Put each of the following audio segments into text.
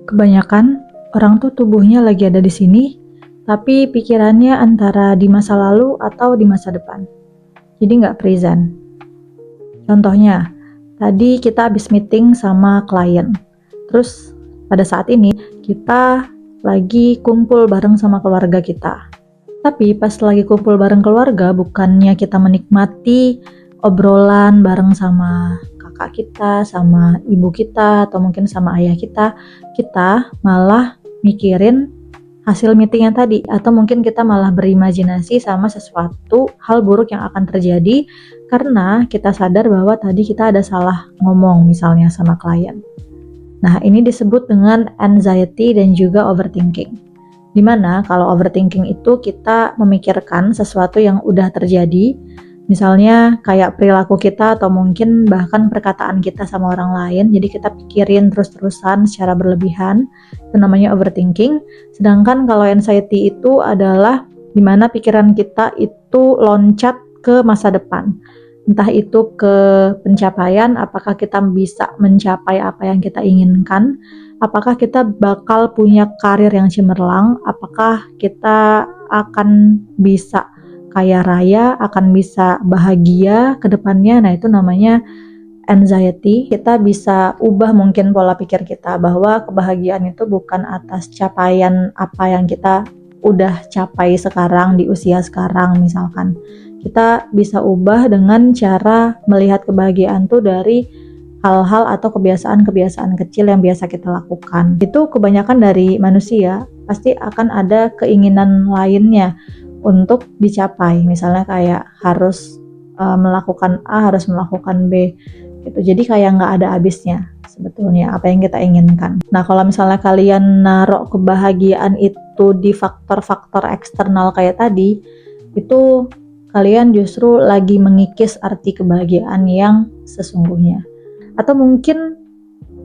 Kebanyakan orang tuh tubuhnya lagi ada di sini, tapi pikirannya antara di masa lalu atau di masa depan. Jadi nggak present. Contohnya, tadi kita habis meeting sama klien. Terus pada saat ini kita lagi kumpul bareng sama keluarga kita. Tapi pas lagi kumpul bareng keluarga, bukannya kita menikmati obrolan bareng sama kakak kita, sama ibu kita, atau mungkin sama ayah kita malah mikirin hasil meetingnya tadi, atau mungkin kita malah berimajinasi sama sesuatu hal buruk yang akan terjadi karena kita sadar bahwa tadi kita ada salah ngomong misalnya sama klien. Nah, ini disebut dengan anxiety dan juga overthinking. Dimana kalau overthinking itu kita memikirkan sesuatu yang udah terjadi, misalnya kayak perilaku kita atau mungkin bahkan perkataan kita sama orang lain, jadi kita pikirin terus-terusan secara berlebihan, itu namanya overthinking. Sedangkan kalau anxiety itu adalah dimana pikiran kita itu loncat ke masa depan, entah itu ke pencapaian, apakah kita bisa mencapai apa yang kita inginkan, apakah kita bakal punya karir yang cemerlang, apakah kita akan bisa kaya raya, akan bisa bahagia ke depannya. Nah, itu namanya anxiety. Kita bisa ubah mungkin pola pikir kita bahwa kebahagiaan itu bukan atas capaian apa yang kita udah capai sekarang di usia sekarang misalkan. Kita bisa ubah dengan cara melihat kebahagiaan tuh dari hal-hal atau kebiasaan-kebiasaan kecil yang biasa kita lakukan. Itu kebanyakan dari manusia pasti akan ada keinginan lainnya untuk dicapai, misalnya kayak harus melakukan A, harus melakukan B gitu. Jadi kayak nggak ada habisnya sebetulnya apa yang kita inginkan. Nah, kalau misalnya kalian naruh kebahagiaan itu di faktor-faktor eksternal kayak tadi, itu kalian justru lagi mengikis arti kebahagiaan yang sesungguhnya. Atau mungkin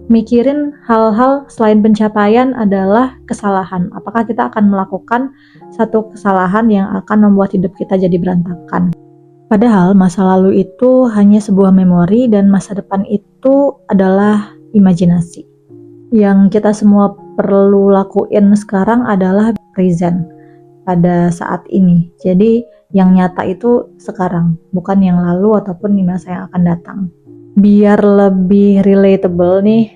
mikirin hal-hal selain pencapaian adalah kesalahan. Apakah kita akan melakukan satu kesalahan yang akan membuat hidup kita jadi berantakan? Padahal masa lalu itu hanya sebuah memori dan masa depan itu adalah imajinasi. Yang kita semua perlu lakuin sekarang adalah present pada saat ini. Jadi yang nyata itu sekarang, bukan yang lalu ataupun di masa yang akan datang. Biar lebih relatable nih,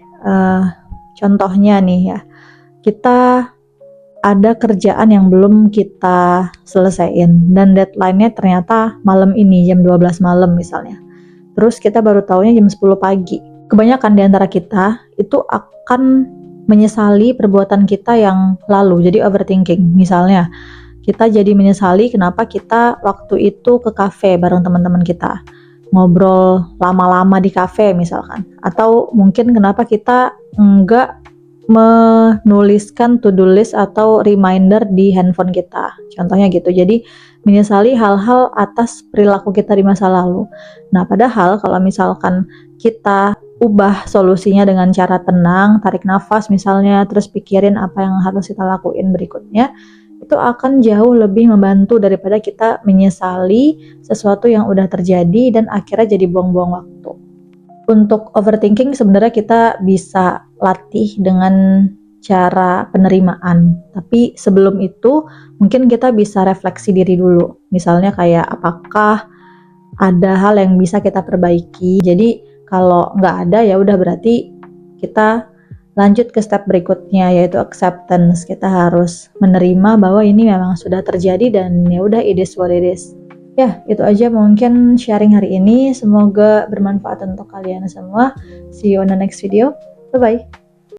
contohnya nih ya, kita ada kerjaan yang belum kita selesaiin dan deadline-nya ternyata malam ini jam 12 malam misalnya. Terus kita baru taunya jam 10 pagi. Kebanyakan di antara kita itu akan menyesali perbuatan kita yang lalu, jadi overthinking. Misalnya, kita jadi menyesali kenapa kita waktu itu ke kafe bareng teman-teman kita, ngobrol lama-lama di kafe misalkan, atau mungkin kenapa kita enggak menuliskan to-do list atau reminder di handphone kita, contohnya gitu. Jadi menyesali hal-hal atas perilaku kita di masa lalu. Nah, padahal kalau misalkan kita ubah solusinya dengan cara tenang, tarik nafas misalnya, terus pikirin apa yang harus kita lakuin berikutnya, itu akan jauh lebih membantu daripada kita menyesali sesuatu yang udah terjadi dan akhirnya jadi buang-buang waktu. Untuk overthinking sebenarnya kita bisa latih dengan cara penerimaan, tapi sebelum itu mungkin kita bisa refleksi diri dulu. Misalnya kayak apakah ada hal yang bisa kita perbaiki. Jadi kalau nggak ada ya udah berarti kita lanjut ke step berikutnya, yaitu acceptance. Kita harus menerima bahwa ini memang sudah terjadi dan ya udah, it is what it is. Ya, itu aja mungkin sharing hari ini. Semoga bermanfaat untuk kalian semua. See you on the next video. Bye bye.